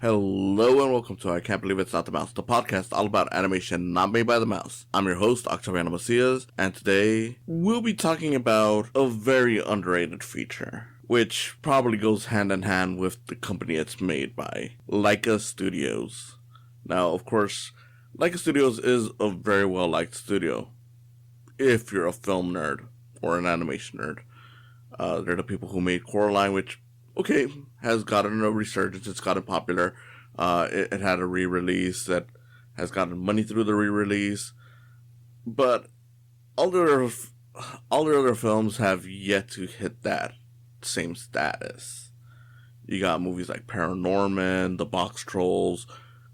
Hello and welcome to I Can't Believe It's Not the Mouse, the podcast all about animation not made by the mouse. I'm your host, Octaviano Macias, and today we'll be talking about a very underrated feature, which probably goes hand in hand with the company it's made by, Laika Studios. Now, of course, Laika Studios is a very well-liked studio, if you're a film nerd or an animation nerd. They're the people who made Coraline, which has gotten a resurgence. It's gotten popular. It had a re-release that has gotten money through the re-release. But all the other films have yet to hit that same status. You got movies like Paranorman, The Box Trolls,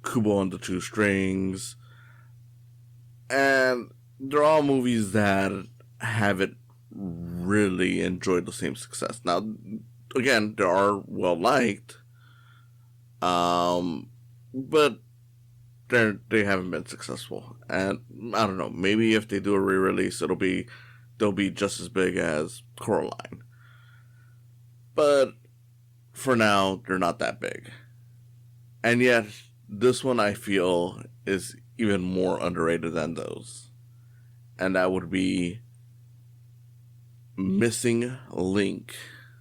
Kubo and the Two Strings. And they're all movies that haven't really enjoyed the same success. Now, again, they are well liked, but they haven't been successful. And I don't know, maybe if they do a re-release, they'll be just as big as Coraline. But for now, they're not that big. And yet, this one I feel is even more underrated than those. And that would be Missing Link.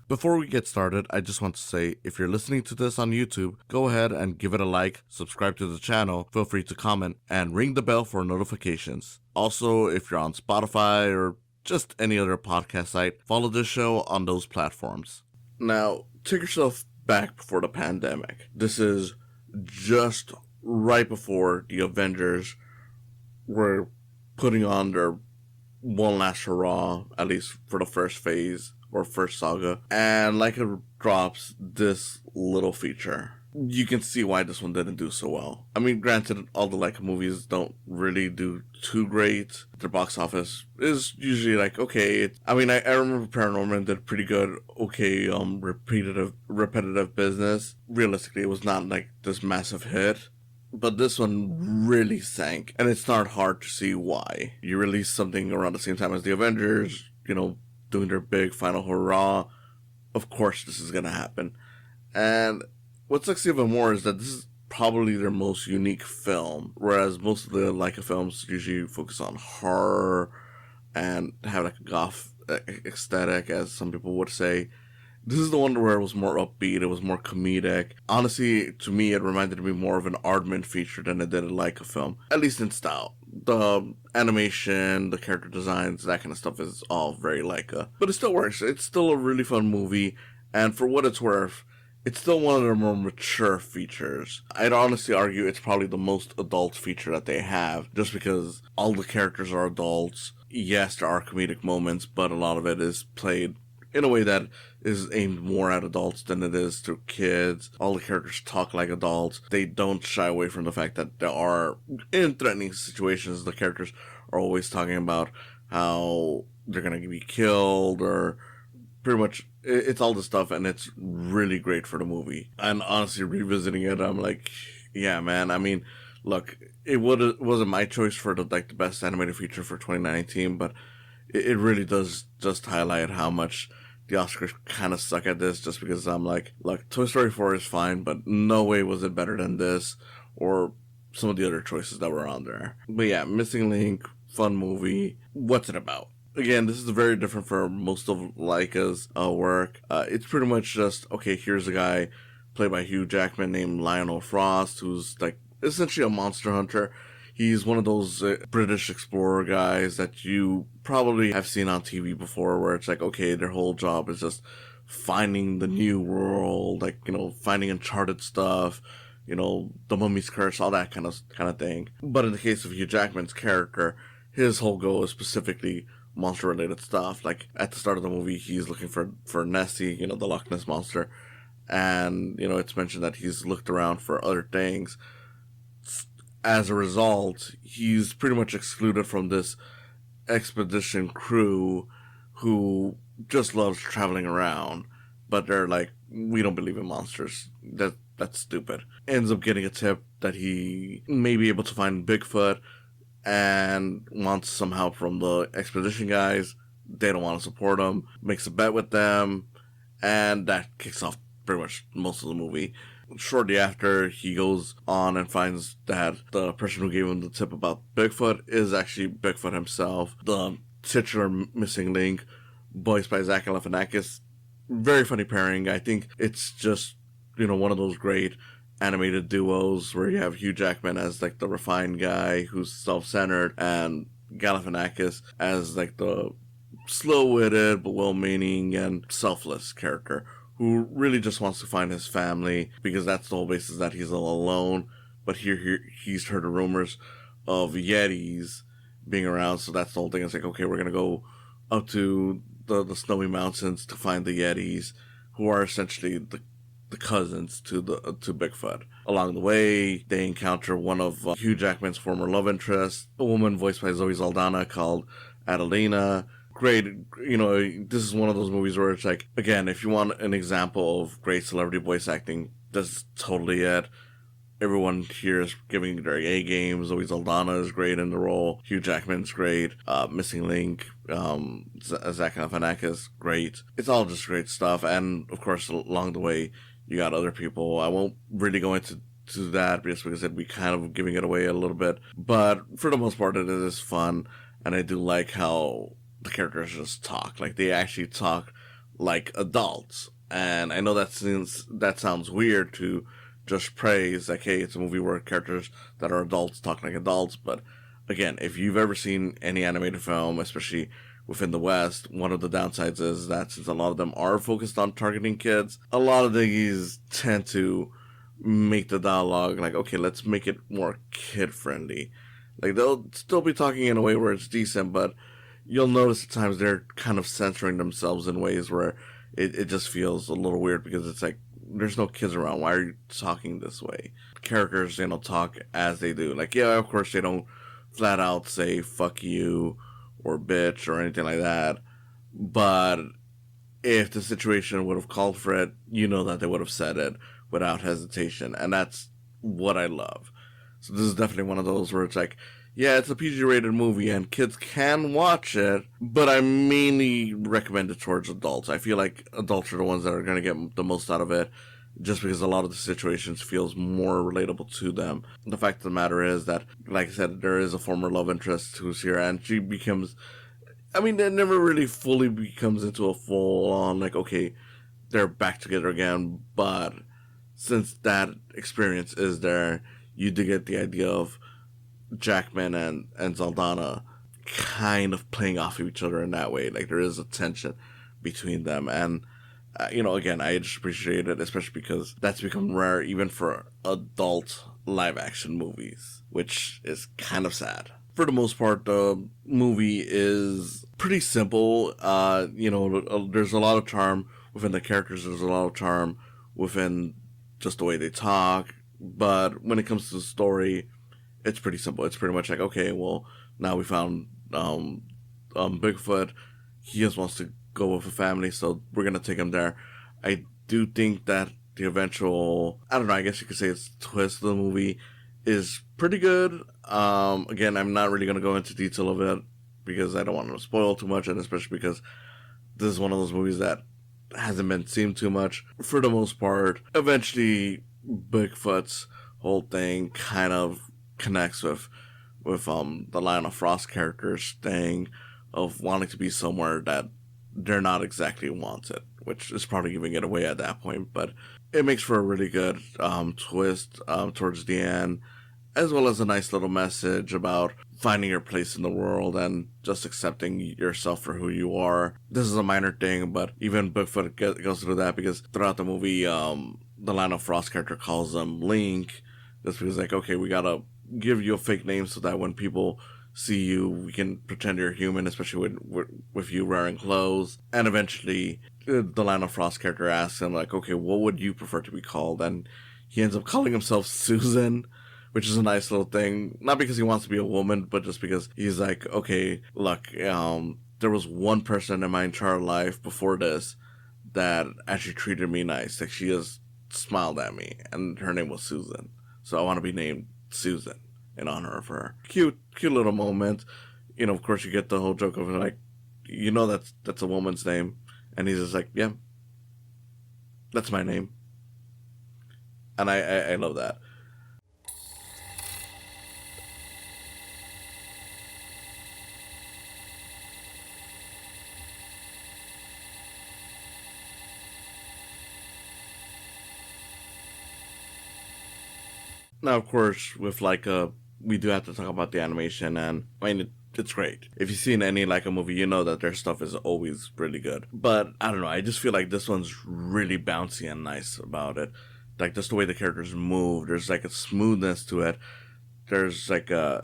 Before we get started, I just want to say, if you're listening to this on YouTube, go ahead and give it a like, subscribe to the channel, feel free to comment, and ring the bell for notifications. Also, if you're on Spotify or just any other podcast site, follow this show on those platforms. Now, take yourself back before the pandemic. This is just right before the Avengers were putting on their one last hurrah, at least for the first phase or first saga, and Laika drops this little feature. You can see why this one didn't do so well. I mean, granted, all the Laika movies don't really do too great. Their box office is usually like, okay. I remember Paranorman did pretty good, repetitive business. Realistically, it was not like this massive hit. But this one really sank, and it's not hard to see why. You release something around the same time as the Avengers, doing their big final hurrah. Of course this is gonna happen. And what sucks even more is that this is probably their most unique film, whereas most of the Laika films usually focus on horror and have like a goth aesthetic, as some people would say. This is the one where it was more upbeat, it was more comedic. Honestly, to me, it reminded me more of an Aardman feature than it did a Laika film, at least in style. The animation, the character designs, that kind of stuff is all very Laika. But it still works. It's still a really fun movie, and for what it's worth, it's still one of their more mature features. I'd honestly argue it's probably the most adult feature that they have, just because all the characters are adults. Yes, there are comedic moments, but a lot of it is played in a way that is aimed more at adults than it is to kids. All the characters talk like adults. They don't shy away from the fact that there are, in threatening situations, the characters are always talking about how they're going to be killed, or pretty much it's all this stuff, and it's really great for the movie. And honestly, revisiting it, I'm like, yeah, man. I mean, look, it wasn't my choice for the best animated feature for 2019, but it really does just highlight how much the Oscars kind of suck at this, just because I'm like, look, Toy Story 4 is fine, but no way was it better than this, or some of the other choices that were on there. But yeah, Missing Link, fun movie. What's it about? Again, this is very different from most of Laika's work. It's pretty much just, here's a guy played by Hugh Jackman named Lionel Frost, who's like essentially a monster hunter. He's one of those British explorer guys that you probably have seen on TV before, where it's like, their whole job is just finding the new world, finding uncharted stuff, the Mummy's Curse, all that kind of thing. But in the case of Hugh Jackman's character, his whole goal is specifically monster-related stuff. Like, at the start of the movie, he's looking for Nessie, the Loch Ness Monster, and, it's mentioned that he's looked around for other things. As a result, he's pretty much excluded from this expedition crew who just loves traveling around. But they're like, we don't believe in monsters. That's stupid. Ends up getting a tip that he may be able to find Bigfoot, and wants some help from the expedition guys. They don't want to support him. Makes a bet with them, and that kicks off pretty much most of the movie. Shortly after, he goes on and finds that the person who gave him the tip about Bigfoot is actually Bigfoot himself, the titular missing link, voiced by Zach Galifianakis. Very funny pairing. I think it's just, one of those great animated duos where you have Hugh Jackman as like the refined guy who's self-centered, and Galifianakis as like the slow-witted but well-meaning and selfless character who really just wants to find his family, because that's the whole basis, that he's all alone. But here he's heard the rumors of Yetis being around, so that's the whole thing. It's like, okay, we're gonna go up to the snowy mountains to find the Yetis, who are essentially the cousins to Bigfoot. Along the way, they encounter one of Hugh Jackman's former love interests, a woman voiced by Zoe Saldana called Adelina. Great, this is one of those movies where it's like, again, if you want an example of great celebrity voice acting, this is totally it. Everyone here is giving their A game. Zoe Saldana is great in the role. Hugh Jackman's great. Missing Link, Zach Galifianakis, great. It's all just great stuff. And of course, along the way, you got other people. I won't really go into that just because it'd be kind of giving it away a little bit. But for the most part, it is fun, and I do like how the characters just talk. Like, they actually talk like adults. And I know that sounds weird to just praise, like, hey, it's a movie where characters that are adults talk like adults. But again, if you've ever seen any animated film, especially within the West, one of the downsides is that since a lot of them are focused on targeting kids, a lot of these tend to make the dialogue like, okay, let's make it more kid friendly. Like, they'll still be talking in a way where it's decent, but you'll notice at times they're kind of censoring themselves in ways where it just feels a little weird, because it's like, there's no kids around. Why are you talking this way? Characters, talk as they do. Like, yeah, of course they don't flat out say fuck you or bitch or anything like that. But if the situation would have called for it, that they would have said it without hesitation. And that's what I love. So this is definitely one of those where it's like, yeah, it's a PG-rated movie and kids can watch it, but I mainly recommend it towards adults. I feel like adults are the ones that are going to get the most out of it, just because a lot of the situations feels more relatable to them. The fact of the matter is that, like I said, there is a former love interest who's here, and she becomes, it never really fully becomes into a full-on, like, okay, they're back together again, but since that experience is there, you do get the idea of Jackman and Saldana kind of playing off of each other in that way. Like, there is a tension between them. And, again, I just appreciate it, especially because that's become rare even for adult live action movies, which is kind of sad. For the most part, the movie is pretty simple. There's a lot of charm within the characters. There's a lot of charm within just the way they talk. But when it comes to the story, it's pretty simple. It's pretty much like, okay, well, now we found Bigfoot. He just wants to go with a family, so we're going to take him there. I do think that the eventual, I don't know, I guess you could say it's twist of the movie is pretty good. Again, I'm not really going to go into detail of it because I don't want to spoil too much, and especially because this is one of those movies that hasn't been seen too much. For the most part, eventually Bigfoot's whole thing kind of connects with the Lionel Frost character's thing of wanting to be somewhere that they're not exactly wanted, which is probably giving it away at that point, but it makes for a really good twist towards the end, as well as a nice little message about finding your place in the world and just accepting yourself for who you are. This is a minor thing, but even Bigfoot goes through that, because throughout the movie, the Lionel Frost character calls him Link, just because, like, okay, we gotta give you a fake name so that when people see you, we can pretend you're human, especially with you wearing clothes. And eventually, the Lionel Frost character asks him, like, okay, what would you prefer to be called? And he ends up calling himself Susan, which is a nice little thing. Not because he wants to be a woman, but just because he's like, okay, look, there was one person in my entire life before this that actually treated me nice. Like, she just smiled at me, and her name was Susan. So I want to be named Susan in honor of her. Cute little moment. Of course you get the whole joke of like, that's a woman's name. And he's just like, yeah, that's my name. and I love that. Now, of course, with Laika, we do have to talk about the animation, and I mean, it's great. If you've seen any Laika movie, you know that their stuff is always really good. But I don't know, I just feel like this one's really bouncy and nice about it. Like just the way the characters move, there's like a smoothness to it. There's like I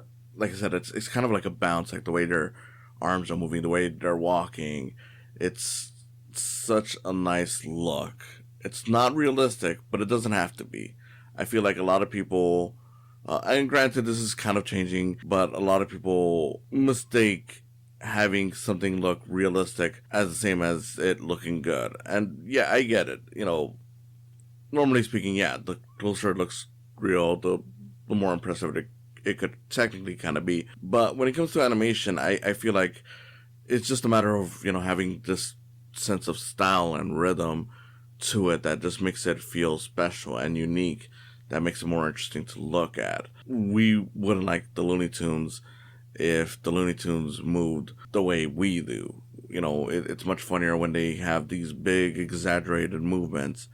said, it's kind of like a bounce, like the way their arms are moving, the way they're walking. It's such a nice look. It's not realistic, but it doesn't have to be. I feel like a lot of people, and granted, this is kind of changing, but a lot of people mistake having something look realistic as the same as it looking good. And yeah, I get it. Normally speaking, yeah, the closer it looks real, the more impressive it could technically kind of be. But when it comes to animation, I feel like it's just a matter of, having this sense of style and rhythm to it that just makes it feel special and unique, that makes it more interesting to look at. We wouldn't like the Looney Tunes if the Looney Tunes moved the way we do. It's much funnier when they have these big exaggerated movements,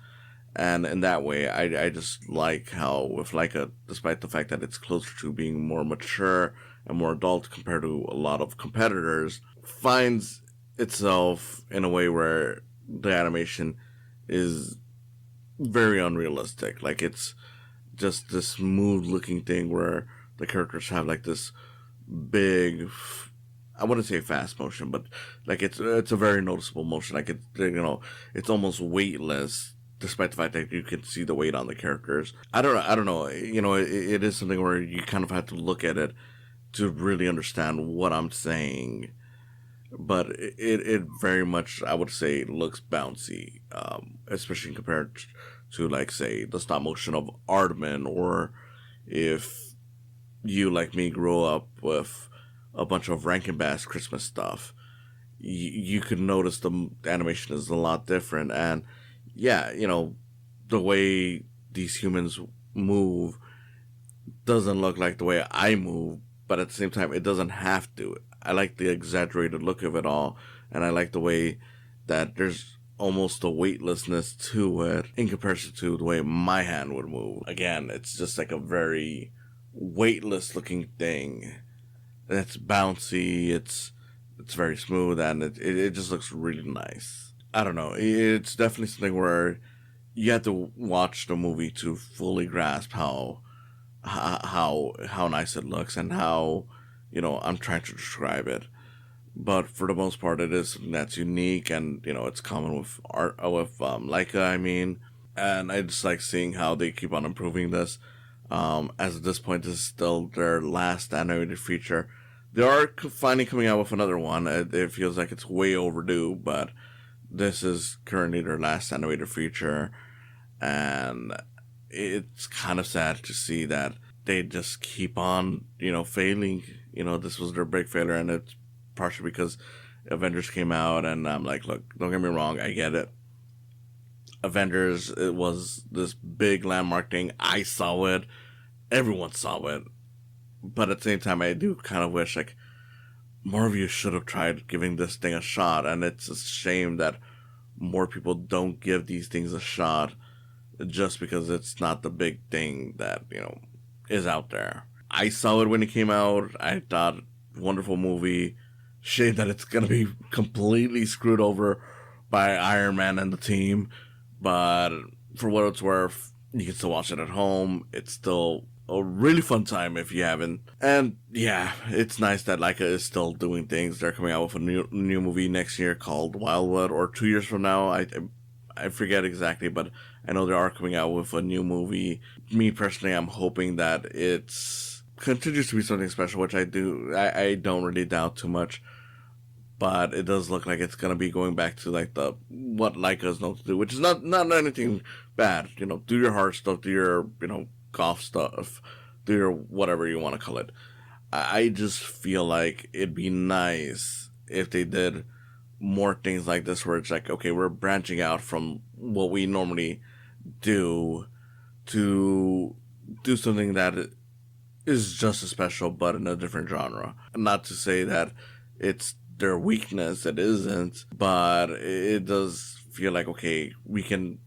and in that way I just like how with Leica, despite the fact that it's closer to being more mature and more adult compared to a lot of competitors, finds itself in a way where the animation is very unrealistic. Like it's just this smooth looking thing where the characters have like this big, I wouldn't say fast motion, but like it's a very noticeable motion. Like it's almost weightless, despite the fact that you can see the weight on the characters. I don't know. It is something where you kind of have to look at it to really understand what I'm saying. But it very much, I would say, looks bouncy, especially compared to, like, say, the stop motion of Aardman, or if you, like me, grew up with a bunch of Rankin Bass Christmas stuff, you could notice the animation is a lot different. And yeah, the way these humans move doesn't look like the way I move, but at the same time, it doesn't have to. I like the exaggerated look of it all, and I like the way that there's almost a weightlessness to it in comparison to the way my hand would move. Again, it's just like a very weightless looking thing. It's bouncy, it's very smooth, and it just looks really nice. I don't know. It's definitely something where you have to watch the movie to fully grasp how nice it looks, and how I'm trying to describe it. But for the most part, it is something that's unique, and it's common with art, with Laika, I mean. And I just like seeing how they keep on improving this. As at this point, this is still their last animated feature. They are finally coming out with another one. It feels like it's way overdue, but this is currently their last animated feature, and it's kind of sad to see that they just keep on, failing. This was their big failure, and it's partially because Avengers came out, and I'm like, look, don't get me wrong, I get it. Avengers, it was this big landmark thing. I saw it. Everyone saw it. But at the same time, I do kind of wish, like, more of you should have tried giving this thing a shot, and it's a shame that more people don't give these things a shot just because it's not the big thing that, is out there. I saw it when it came out. I thought, wonderful movie. Shame that it's going to be completely screwed over by Iron Man and the team. But for what it's worth, you can still watch it at home. It's still a really fun time if you haven't. And yeah, it's nice that Laika is still doing things. They're coming out with a new movie next year called Wildwood, or 2 years from now. I forget exactly, but I know they are coming out with a new movie. Me personally, I'm hoping that it's continues to be something special, which I don't really doubt too much. But it does look like it's gonna be going back to like the what Laika is known to do, which is not anything bad. Do your hard stuff, do your golf stuff, do your whatever you want to call it. I just feel like it'd be nice if they did more things like this, where it's like, okay, we're branching out from what we normally do to do something that is just as special, but in a different genre. Not to say that it's their weakness, it isn't, but it does feel like, okay, we can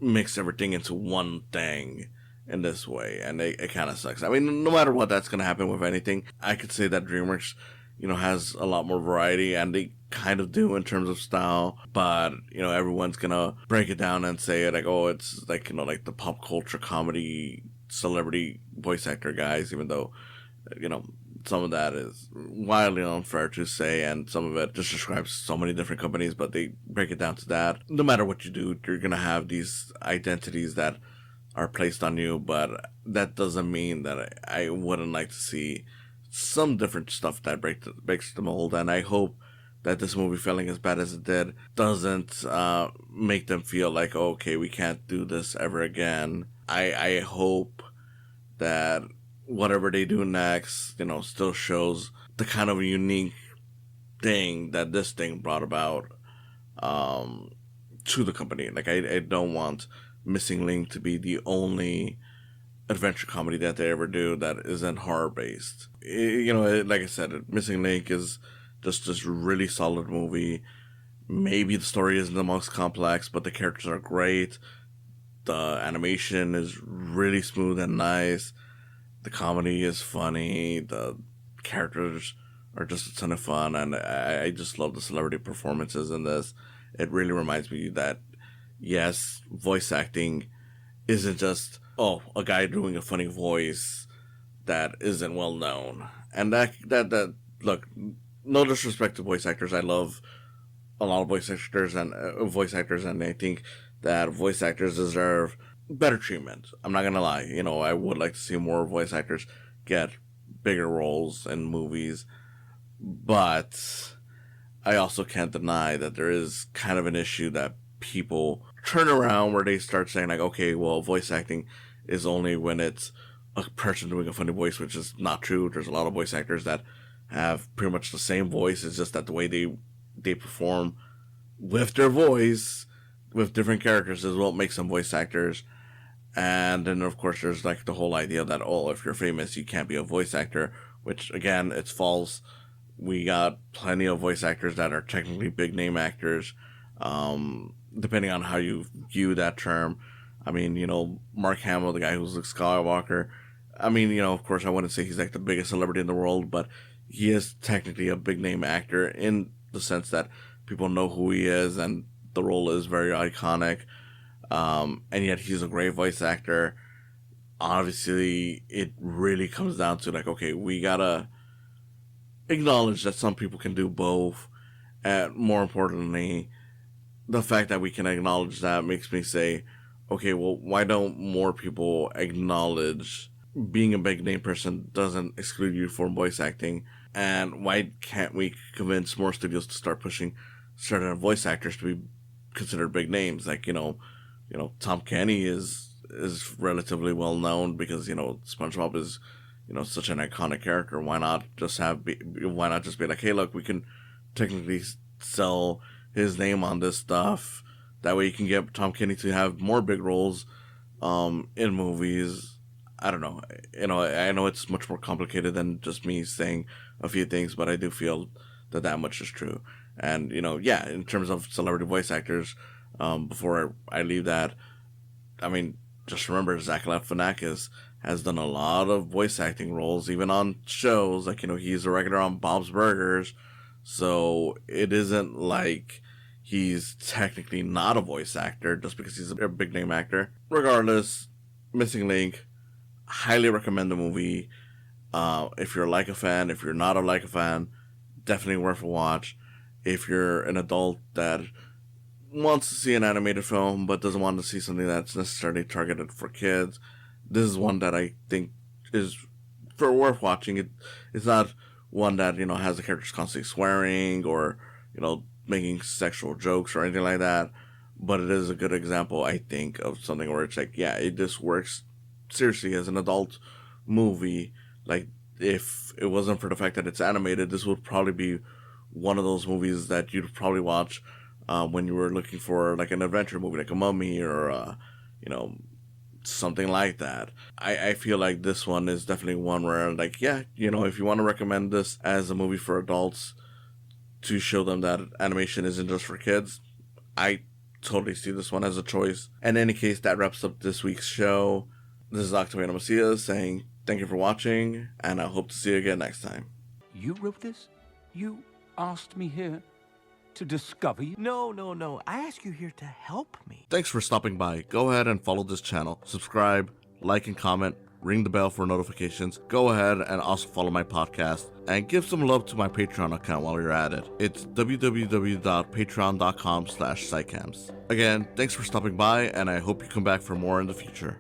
mix everything into one thing in this way, and it kind of sucks. I mean, no matter what, that's going to happen with anything. I could say that DreamWorks, has a lot more variety, and they kind of do in terms of style, but, everyone's going to break it down and say, like, oh, it's like, like the pop culture comedy celebrity voice actor guys, even though, you know, some of that is wildly unfair to say, and some of it just describes so many different companies, but they break it down to that. No matter what you do, you're going to have these identities that are placed on you, but that doesn't mean that I wouldn't like to see some different stuff that breaks the mold, and I hope that this movie, failing as bad as it did, doesn't make them feel like, oh, okay, we can't do this ever again. I hope that whatever they do next, still shows the kind of unique thing that this thing brought about to the company. Like, I don't want Missing Link to be the only adventure comedy that they ever do that isn't horror based. Like I said, Missing Link is just this really solid movie. Maybe the story isn't the most complex, but the characters are great. The animation is really smooth and nice. The comedy is funny. The characters are just a ton of fun, and I just love the celebrity performances in this. It really reminds me that, yes, voice acting isn't just, oh, a guy doing a funny voice that isn't well known. And that look, no disrespect to voice actors. I love a lot of voice actors, and I think that voice actors deserve better treatment. I'm not gonna lie. I would like to see more voice actors get bigger roles in movies, but I also can't deny that there is kind of an issue that people turn around where they start saying, like, okay, well, voice acting is only when it's a person doing a funny voice, which is not true. There's a lot of voice actors that have pretty much the same voice. It's just that the way they perform with their voice with different characters is what makes them voice actors. And then, of course, there's like the whole idea that, oh, if you're famous, you can't be a voice actor, which, again, it's false. We got plenty of voice actors that are technically big name actors, depending on how you view that term. I mean, Mark Hamill, the guy who's Luke Skywalker. I mean, of course, I wouldn't say he's like the biggest celebrity in the world, but he is technically a big name actor in the sense that people know who he is, and the role is very iconic. And yet he's a great voice actor. Obviously, it really comes down to, like, okay, we gotta acknowledge that some people can do both. And more importantly, the fact that we can acknowledge that makes me say, okay, well, why don't more people acknowledge being a big name person doesn't exclude you from voice acting? And why can't we convince more studios to start pushing certain voice actors to be considered big names? Like, Tom Kenny is relatively well known because, SpongeBob is, such an iconic character. Why not just be like, hey, look, we can technically sell his name on this stuff. That way you can get Tom Kenny to have more big roles in movies. I don't know. I know it's much more complicated than just me saying a few things, but I do feel that much is true. And, yeah, in terms of celebrity voice actors, before I leave that, I mean, just remember Zach Galifianakis has done a lot of voice acting roles, even on shows. Like, he's a regular on Bob's Burgers. So it isn't like he's technically not a voice actor just because he's a big name actor. Regardless, Missing Link, highly recommend the movie. If you're a Laika fan, if you're not a Laika fan, definitely worth a watch. If you're an adult that wants to see an animated film but doesn't want to see something that's necessarily targeted for kids, this is one that I think is for worth watching. It's not one that, has the characters constantly swearing or, making sexual jokes or anything like that, but it is a good example, I think, of something where it's like, yeah, it just works seriously as an adult movie. Like, if it wasn't for the fact that it's animated, this would probably be one of those movies that you'd probably watch when you were looking for, like, an adventure movie, like a Mummy or something like that. I feel like this one is definitely one where, like, yeah, if you want to recommend this as a movie for adults to show them that animation isn't just for kids, I totally see this one as a choice. In any case, that wraps up this week's show. This is Octavio Macias saying thank you for watching, and I hope to see you again next time. You wrote this? You asked me here to discover you? No. I ask you here to help me. Thanks for stopping by. Go ahead and follow this channel. Subscribe, like and comment, ring the bell for notifications. Go ahead and also follow my podcast and give some love to my Patreon account while you're at it. It's www.patreon.com/psycams. Again, thanks for stopping by, and I hope you come back for more in the future.